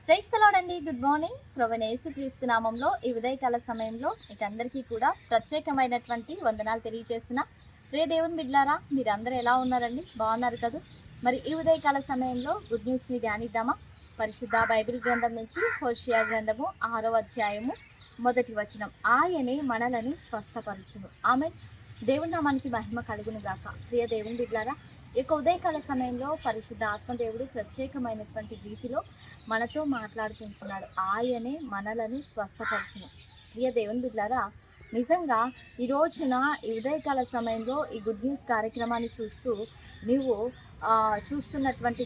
Praise the lord అండి. Good morning. ప్రభువైన యేసుక్రీస్తు నామంలో ఈ ఉదయకాల సమయంలో మీకు అందరికీ కూడా ప్రత్యేకమైనటువంటి వందనాలు తెలియజేసిన ప్రియ దేవుని బిడ్డలారా, మీరందరూ ఎలా ఉన్నారండి? బాగున్నారు కదా? మరి ఈ ఉదయకాల సమయంలో గుడ్ న్యూస్ని ధ్యానిద్దామా? పరిశుద్ధ బైబిల్ గ్రంథం నుంచి హోషియా గ్రంథము 6వ అధ్యాయము 1వ వచనం. ఆయనే మనలను స్వస్థపరచును. ఆమె దేవుని నామానికి మహిమ కలుగును గాక. ప్రియ దేవుని బిడ్డలారా, ఈ యొక్క ఉదయకాల సమయంలో పరిశుద్ధ ఆత్మదేవుడు ప్రత్యేకమైనటువంటి రీతిలో మనతో మాట్లాడుకుంటున్నాడు. ఆయనే మనలను స్వస్థపరచును. ప్రియ దేవుని బిడ్డలారా, నిజంగా ఈ రోజున ఈ ఉదయకాల సమయంలో ఈ గుడ్ న్యూస్ కార్యక్రమాన్ని చూస్తూ నీవు చూస్తున్నటువంటి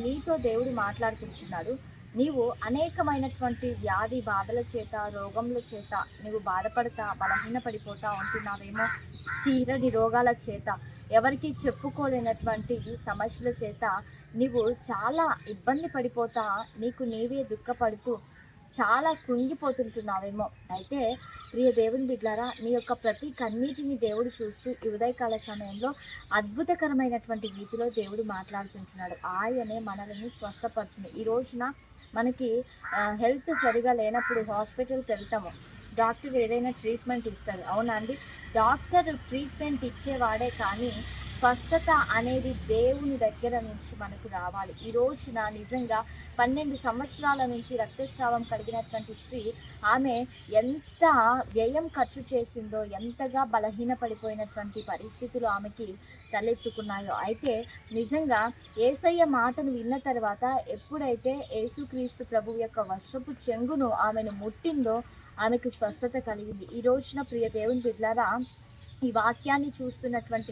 నీతో దేవుడు మాట్లాడుకుంటున్నాడు. నీవు అనేకమైనటువంటి వ్యాధి బాధల చేత, రోగముల చేత నీవు బాధపడతా బలహీనపడిపోతా ఉంటున్నావేమో. తీరని రోగాల చేత, ఎవరికి చెప్పుకోలేనటువంటి సమస్యల చేత నీవు చాలా ఇబ్బంది పడిపోతా, నీకు నీవే దుఃఖపడుతూ చాలా కృంగిపోతుంటున్నావేమో. అయితే ప్రియ దేవుని బిడ్డలారా, నీ యొక్క ప్రతి కన్నీటిని దేవుడు చూస్తూ ఈ ఉదయకాల సమయంలో అద్భుతకరమైనటువంటి రీతిలో దేవుడు మాట్లాడుతుంటున్నాడు. ఆయనే మనల్ని స్వస్థపరచును. ఈ రోజున మనకి హెల్త్ సరిగా లేనప్పుడు హాస్పిటల్కి వెళ్తాము. డాక్టర్ ఏదైనా ట్రీట్మెంట్ ఇస్తారు, అవునా అండి? డాక్టర్ ట్రీట్మెంట్ ఇచ్చేవాడే, కానీ స్వస్థత అనేది దేవుని దగ్గర నుంచి మనకు రావాలి. ఈ రోజున నిజంగా 12 సంవత్సరాల నుంచి రక్తస్రావం కలిగినటువంటి స్త్రీ, ఆమె ఎంత వ్యయం ఖర్చు చేసిందో, ఎంతగా బలహీనపడిపోయినటువంటి పరిస్థితులు ఆమెకి తలెత్తుకున్నాయో. అయితే నిజంగా యేసయ్య మాటను విన్న తర్వాత, ఎప్పుడైతే యేసుక్రీస్తు ప్రభు యొక్క వర్షపు చెంగును ఆమెను ముట్టిందో ఆమెకు స్వస్థత కలిగింది. ఈ రోజున ప్రియ దేవుని బిడ్డలారా, ఈ వాక్యాన్ని చూస్తున్నటువంటి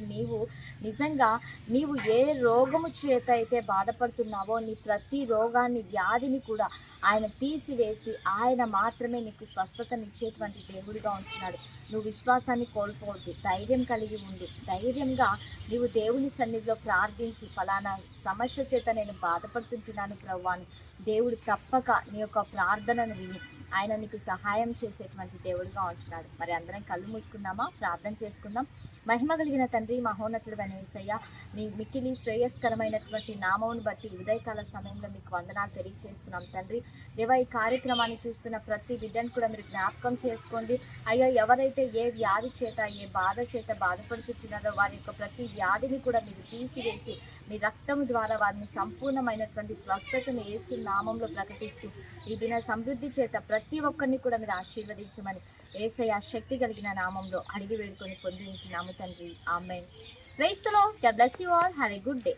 నిజంగా నీవు ఏ రోగము చేత అయితే బాధపడుతున్నావో, నీ ప్రతి రోగాన్ని, వ్యాధిని కూడా ఆయన తీసివేసి ఆయన మాత్రమే నీకు స్వస్థతనిచ్చేటువంటి దేవుడిగా ఉంటున్నాడు. నువ్వు విశ్వాసాన్ని కోల్పోవద్దు, ధైర్యం కలిగి ఉండు. ధైర్యంగా నీవు దేవుని సన్నిధిలో ప్రార్థించు. ఫలానా సమస్య చేత నేను బాధపడుతుంటున్నాను ప్రభువా అని. దేవుడు తప్పక నీ యొక్క ప్రార్థనను విని ఆయన నీకు సహాయం చేసేటువంటి దేవుడిగా ఉంటున్నాడు. మరి అందరం కళ్ళు మూసుకుందామా? ప్రార్థన చేసుకుందాం. మహిమ కలిగిన తండ్రి, మహోన్నతుడైన యేసయ్య, మీ మిక్కిలి శ్రేయస్కరమైనటువంటి నామమును బట్టి ఉదయకాల సమయంలో మీకు వందనాలు తెలియజేస్తున్నాం తండ్రి. దేవా, ఈ కార్యక్రమాన్ని చూస్తున్న ప్రతి బిడ్డను కూడా మీరు జ్ఞాపకం చేసుకోండి. అయ్యా, ఎవరైతే ఏ వ్యాధి చేత, ఏ బాధ చేత బాధపడుతున్నారో వారి యొక్క ప్రతి వ్యాధిని కూడా మీరు తీసివేసి మీ రక్తము ద్వారా వారిని సంపూర్ణమైనటువంటి స్వస్థతను యేసు నామంలో ప్రకటిస్తూ ఈ దిన సమృద్ధి చేత ప్రతి ఒక్కరిని కూడా మీరు ఆశీర్వదించమని యేసయ్య శక్తి కలిగిన నామంలో అడిగి వేడుకొని పొంది ఉంటున్నాము తండ్రి. Amen. Praise the lord. God bless you all. Have a good day.